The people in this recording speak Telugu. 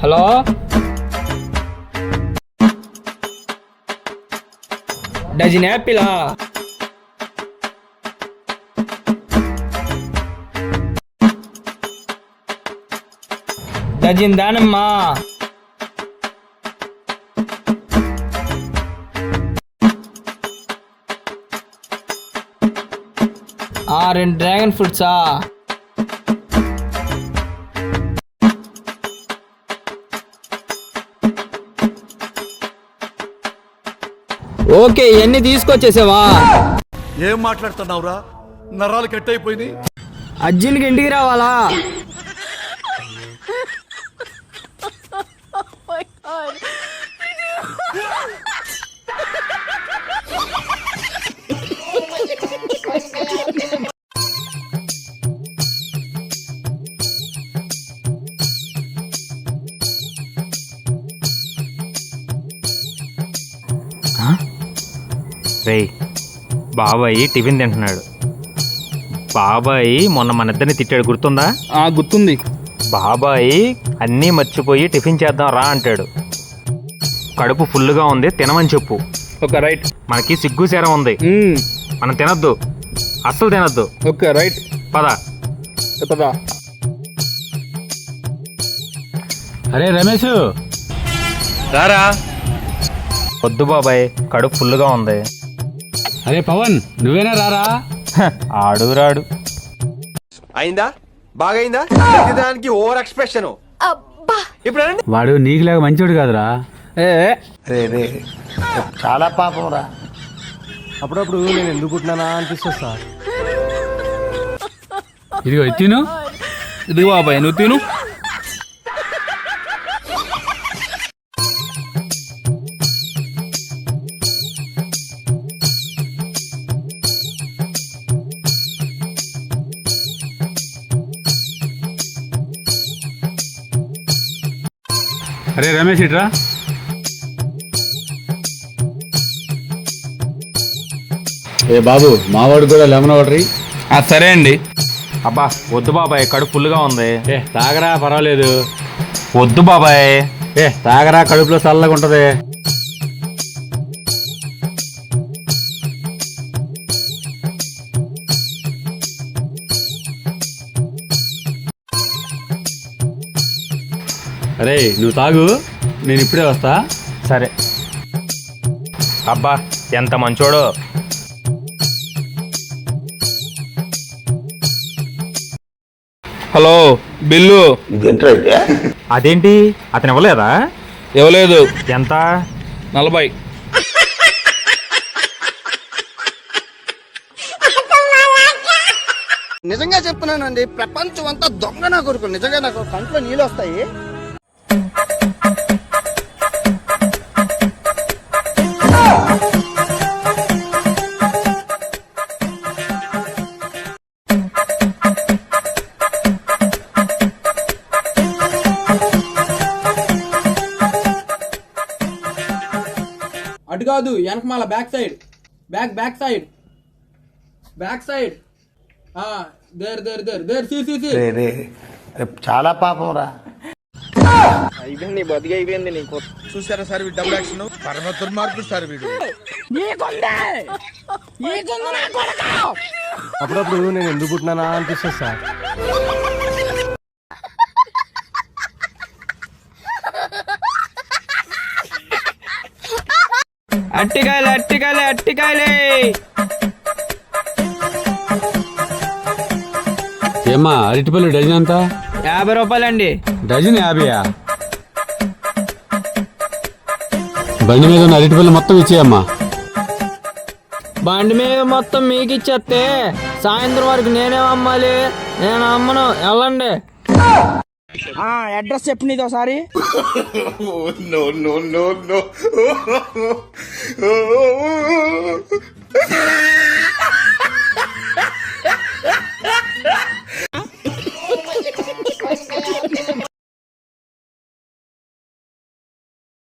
హలో, డజన్ యాపిలా? డజన్ దానమ్మా? 2 డ్రాగన్ ఫ్రూట్సా? ఓకే, ఇవన్నీ తీసుకొచ్చేసావా? ఏం మాట్లాడుతున్నావురా? నరాలు కట్ అయిపోయినాయి. అర్జెంట్గా ఇంటికి రావాలా? రేయ్, బాబాయి టిఫిన్ తింటున్నాడు. బాబాయి మొన్న మన ఇద్దరిని తిట్టాడు, గుర్తుందా? గుర్తుంది. బాబాయి అన్నీ మర్చిపోయి టిఫిన్ చేద్దాం రా అంటాడు. కడుపు ఫుల్గా ఉంది, తినమని చెప్పు. Okay right. మనకి సిగ్గు సేరం ఉంది, మనం తినద్దు, అస్సలు తినద్దు. ఓకే రైట్, పద పద. అరే రమేష్, రారా. వద్దు బాబాయ్, కడుపు ఫుల్గా ఉంది. అరే పవన్, నువ్వేనా? రారా. ఆడు రాడు. అయిందా? బాగైందా? దానికి ఓవర్ ఎక్స్ప్రెషన్. ఇప్పుడు వాడు నీకులాగా మంచోడు కాదురా. రే చాలా పాపం రా. అప్పుడప్పుడు నేను ఎందుకు పుట్టినానా అనిపిస్తుంది సార్. ఇదిగో తిను. ఇదిగో బాబాయ్, నువ్వు తిను. అరే రమేష్, ఇట్రా. ఏ బాబు, మావాడు కూడా లెమన్ వాటర్. సరే అండి. అబ్బా వద్దు బాబాయ్, కడుపు ఫుల్గా ఉంది. తాగరా, పర్వాలేదు. వద్దు బాబాయ్. తాగరా, కడుపులో చల్లగా ఉంటది. అరే నువ్వు తాగు, నేను ఇప్పుడే వస్తా. సరే. అబ్బా ఎంత మంచోడో. Hello, bill. అదేంటి, అతను ఇవ్వలేదా? ఇవ్వలేదు. ఎంత? 40. నిజంగా చెప్తున్నానండి, ప్రపంచం అంతా దొంగ నా కొడుకు. నిజంగా నాకు కంట్లో నీళ్ళు వస్తాయి. అటు కాదు, వెనక మళ్ళా బ్యాక్ సైడ్. Back side. దేర్ చాలా పాపం రా. అయిపోయింది, బతికి అయిపోయింది నీకు. చూసారా సార్ వీడు డబుల్ యాక్షన్? పరమ దుర్మార్గుడు సార్ వీడు. అప్పుడప్పుడు నేను ఎందుకు పుట్టినానా అనిపిస్తుంది సార్. అట్టికాయలే. ఏమ్మా, అరటిపళ్ళు డజన్ ఎంత? 50 రూపాయలండి. డజన్ 50యా? బండి మీద ఉన్న అరటిపళ్ళు మొత్తం ఇచ్చేయమ్మా. బండి మీద మొత్తం మీకు ఇచ్చేస్తే సాయంత్రం వరకు నేనేం అమ్మాలి? నేను అమ్మను, వెళ్ళండి. అడ్రస్ చెప్పు నీది ఒకసారి. నో